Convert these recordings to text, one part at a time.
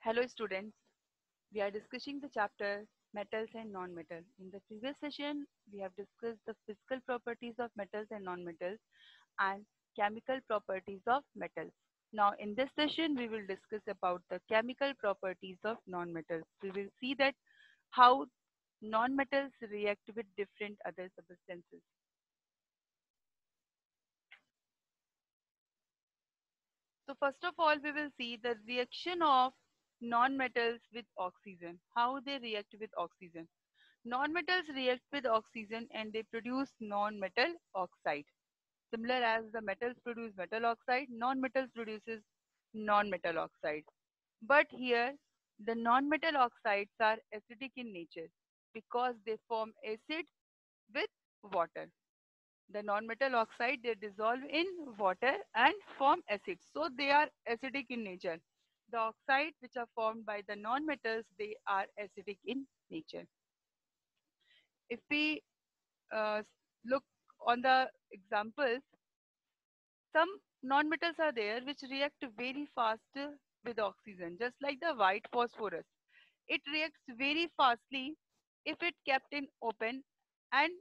Hello students, we are discussing the chapter metals and non-metal. In the previous session, we have discussed the physical properties of metals and non-metals and chemical properties of metals. Now in this session, we will discuss about the chemical properties of non-metals. We will see that how non-metals react with different other substances. So first of all, we will see the reaction of non-metals with oxygen, how they react with oxygen. Non-metals react with oxygen and they produce non-metal oxide. Similar as the metals produce metal oxide, non-metals produces non-metal oxide. But here, the non-metal oxides are acidic in nature because they form acid with water. The non-metal oxide, they dissolve in water and form acids. So they are acidic in nature. The oxides which are formed by the non-metals, they are acidic in nature. If we uh, look on the examples, some non-metals are there which react very fast with oxygen, just like the white phosphorus. It reacts very fastly if it kept in open and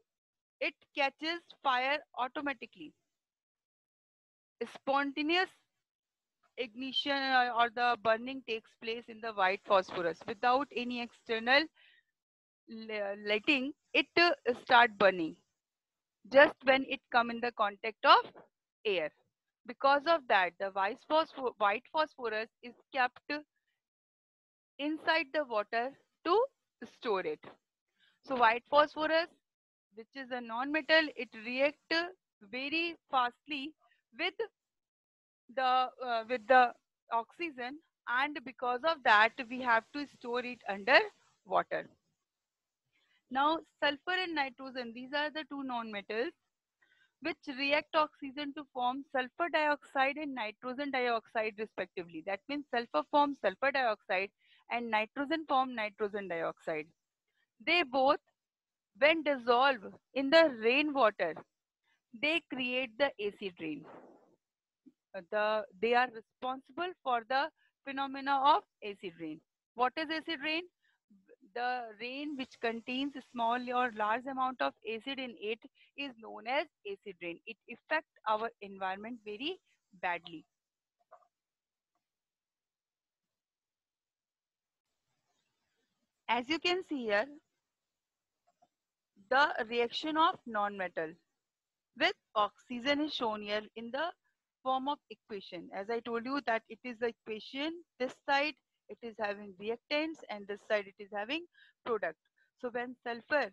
it catches fire automatically. Spontaneous ignition or the burning takes place in the white phosphorus without any external lighting. It start burning just when it come in the contact of air. Because of that, the white phosphorus is kept inside the water to store it. So white phosphorus, which is a non-metal, it react very fastly with the oxygen, and because of that we have to store it under water. Now sulfur and nitrogen, these are the two non-metals which react oxygen to form sulfur dioxide and nitrogen dioxide respectively. That means sulfur forms sulfur dioxide and nitrogen form nitrogen dioxide. They both, when dissolved in the rainwater, they create the acid rain. They are responsible for the phenomena of acid rain. What is acid rain? The rain which contains a small or large amount of acid in it is known as acid rain. It affects our environment very badly. As you can see here, the reaction of non-metal with oxygen is shown here in the form of equation. As I told you that it is the equation, this side it is having reactants and this side it is having product. So when sulfur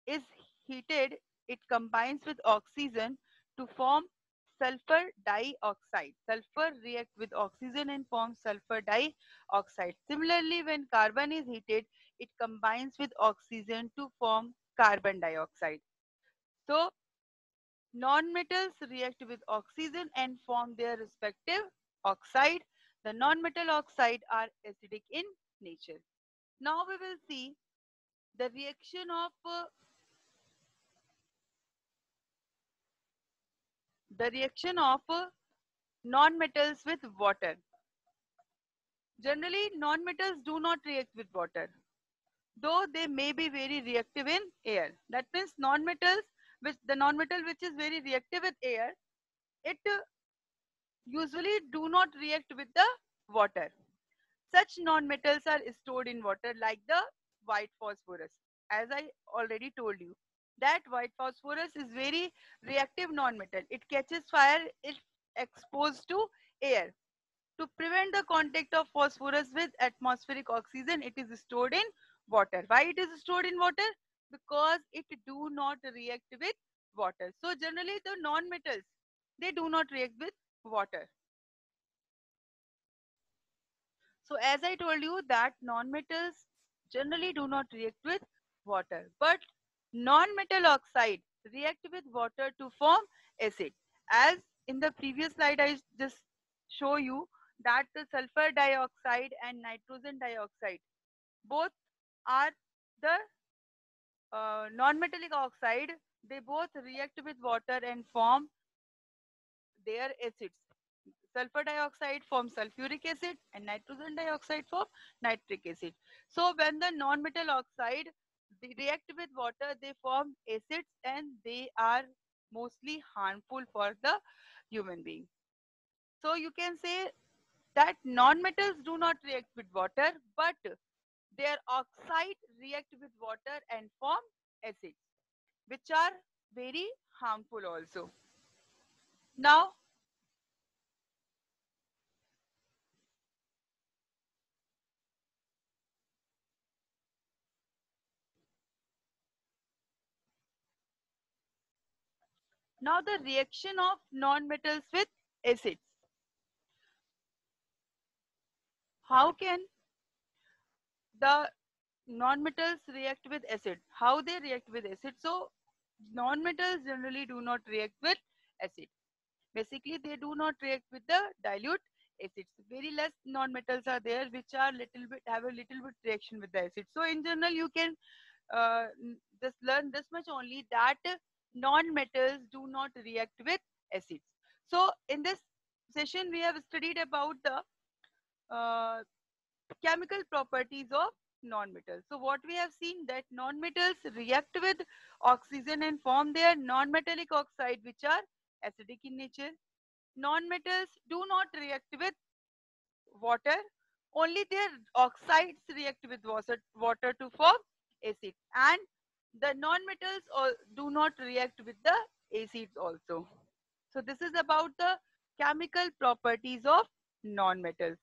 is heated, it combines with oxygen to form sulfur dioxide. Sulfur reacts with oxygen and forms sulfur dioxide. Similarly, when carbon is heated, it combines with oxygen to form carbon dioxide. So non-metals react with oxygen and form their respective oxide. The non-metal oxide are acidic in nature. Now we will see the reaction of non-metals with water. Generally, non-metals do not react with water, though they may be very reactive in air. That means non-metals, which the non-metal which is very reactive with air, it usually do not react with the water. Such non-metals are stored in water like the white phosphorus. As I already told you, that white phosphorus is very reactive non-metal. It catches fire if exposed to air. To prevent the contact of phosphorus with atmospheric oxygen, it is stored in water. Why it is stored in water? Because it do not react with water. So generally the non-metals, they do not react with water. So as I told you that non-metals generally do not react with water, but non-metal oxide react with water to form acid. As in the previous slide I just show you that the sulfur dioxide and nitrogen dioxide both are the non-metallic oxide. They both react with water and form their acids. sulfur dioxide forms sulfuric acid and nitrogen dioxide forms nitric acid. So when the non-metal oxide they react with water, they form acids and they are mostly harmful for the human being. So you can say that non-metals do not react with water, but their oxide react with water and form acids, which are very harmful also. Now, now the reaction of non-metals with acids. How can the non-metals react with acid? How they react with acid? So, non-metals generally do not react with acid. Basically, they do not react with the dilute acids. Very less non-metals are there which are little bit have a little bit reaction with the acid. So, in general, you can just learn this much only that non-metals do not react with acids. So, in this session, we have studied about the uh, chemical properties of non-metals. So what we have seen that non-metals react with oxygen and form their non-metallic oxide which are acidic in nature. Non-metals do not react with water. Only their oxides react with water to form acid. And the non-metals do not react with the acids also. So this is about the chemical properties of non-metals.